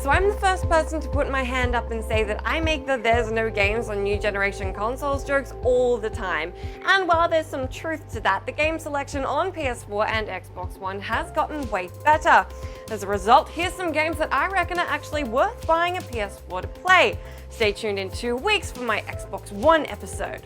so I'm the first person to put my hand up and say that I make the "there's no games on new generation consoles" jokes all the time. And while there's some truth to that, the game selection on PS4 and Xbox One has gotten way better. As a result, here's some games that I reckon are actually worth buying a PS4 to play. Stay tuned in 2 weeks for my Xbox One episode.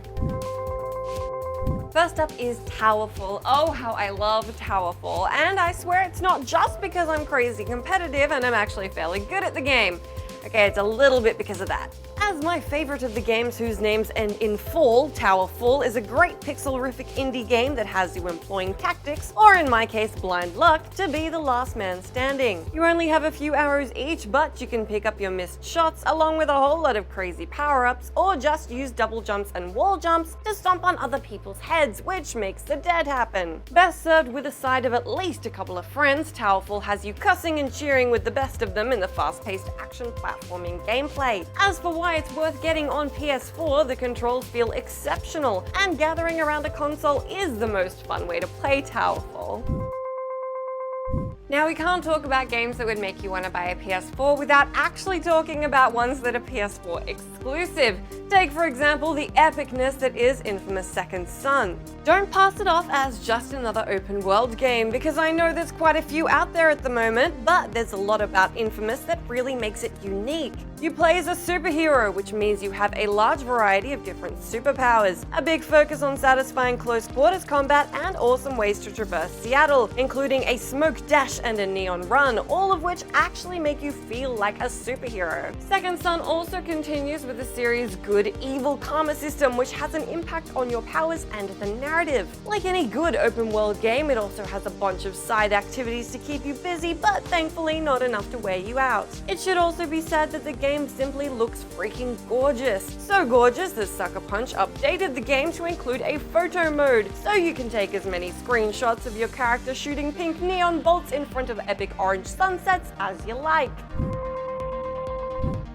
First up is Towerfall. Oh, how I love Towerfall. And I swear it's not just because I'm crazy competitive and I'm actually fairly good at the game. Okay, it's a little bit because of that. As my favorite of the games whose names end in fall, Towerfall is a great pixel-rific indie game that has you employing tactics, or in my case blind luck, to be the last man standing. You only have a few arrows each, but you can pick up your missed shots along with a whole lot of crazy power-ups, or just use double jumps and wall jumps to stomp on other people's heads, which makes the dead happen. Best served with a side of at least a couple of friends, Towerfall has you cussing and cheering with the best of them in the fast-paced action platforming gameplay. As for why it's worth getting on PS4, the controls feel exceptional, and gathering around a console is the most fun way to play Towerfall. Now, we can't talk about games that would make you want to buy a PS4 without actually talking about ones that are PS4 exclusive. Take, for example, the epicness that is Infamous Second Son. Don't pass it off as just another open world game, because I know there's quite a few out there at the moment, but there's a lot about Infamous that really makes it unique. You play as a superhero, which means you have a large variety of different superpowers, a big focus on satisfying close quarters combat, and awesome ways to traverse Seattle, including a smoke dash and a neon run, all of which actually make you feel like a superhero. Second Son also continues with the series' good-evil karma system, which has an impact on your powers and the narrative. Like any good open-world game, it also has a bunch of side activities to keep you busy, but thankfully not enough to wear you out. It should also be said that the game simply looks freaking gorgeous. So gorgeous that Sucker Punch updated the game to include a photo mode, so you can take as many screenshots of your character shooting pink neon bolts in front of epic orange sunsets as you like.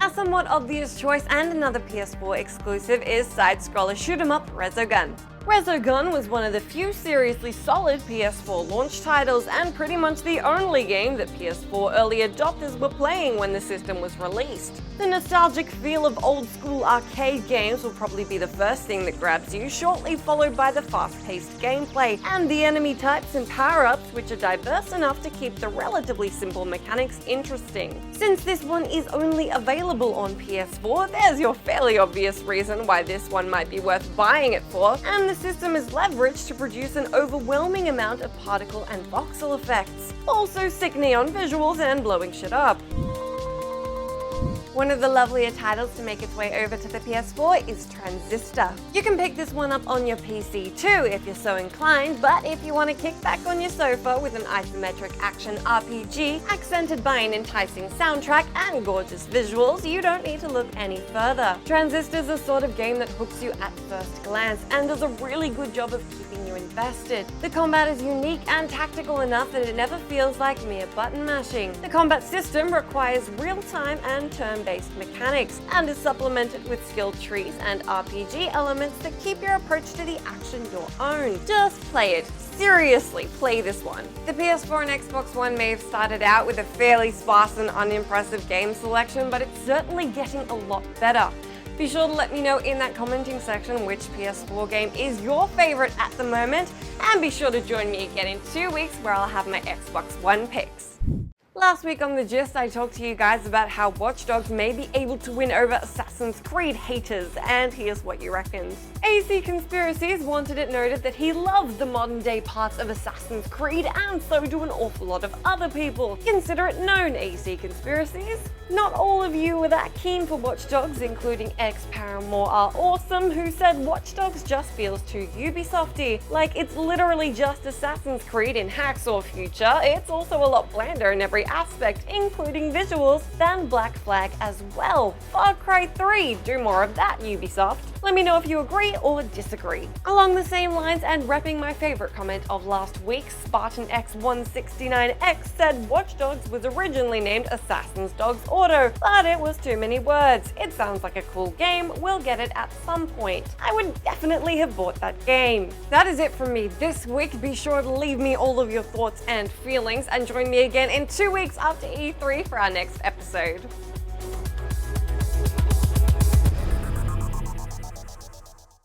A somewhat obvious choice and another PS4 exclusive is side-scroller shoot-'em-up Resogun. Resogun was one of the few seriously solid PS4 launch titles, and pretty much the only game that PS4 early adopters were playing when the system was released. The nostalgic feel of old-school arcade games will probably be the first thing that grabs you, shortly followed by the fast-paced gameplay, and the enemy types and power-ups, which are diverse enough to keep the relatively simple mechanics interesting. Since this one is only available on PS4, there's your fairly obvious reason why this one might be worth buying it for, and the system is leveraged to produce an overwhelming amount of particle and voxel effects. Also sick neon visuals and blowing shit up. One of the lovelier titles to make its way over to the PS4 is Transistor. You can pick this one up on your PC too if you're so inclined, but if you want to kick back on your sofa with an isometric action RPG accented by an enticing soundtrack and gorgeous visuals, you don't need to look any further. Transistor is the sort of game that hooks you at first glance and does a really good job of keeping you invested. The combat is unique and tactical enough that it never feels like mere button mashing. The combat system requires real-time and turn-based mechanics and is supplemented with skill trees and RPG elements that keep your approach to the action your own. Just play it. Seriously, play this one. The PS4 and Xbox One may have started out with a fairly sparse and unimpressive game selection, but it's certainly getting a lot better. Be sure to let me know in that commenting section which PS4 game is your favorite at the moment, and be sure to join me again in 2 weeks where I'll have my Xbox One picks. Last week on the Gist, I talked to you guys about how Watch Dogs may be able to win over Assassin's Creed haters, and here's what you reckon. AC Conspiracies wanted it noted that he loves the modern day parts of Assassin's Creed, and so do an awful lot of other people. Consider it known, AC Conspiracies. Not all of you were that keen for Watch Dogs, including ex-Paramore Are Awesome, who said Watch Dogs just feels too Ubisofty. Like, it's literally just Assassin's Creed in Hacksaw Future. It's also a lot blander in every aspect, including visuals, than Black Flag as well. Far Cry 3, do more of that, Ubisoft. Let me know if you agree or disagree. Along the same lines and repping my favorite comment of last week, Spartan X169X said Watch Dogs was originally named Assassin's Dogs Auto, but it was too many words. It sounds like a cool game, we'll get it at some point. I would definitely have bought that game. That is it from me this week. Be sure to leave me all of your thoughts and feelings and join me again in 2 weeks after E3 for our next episode.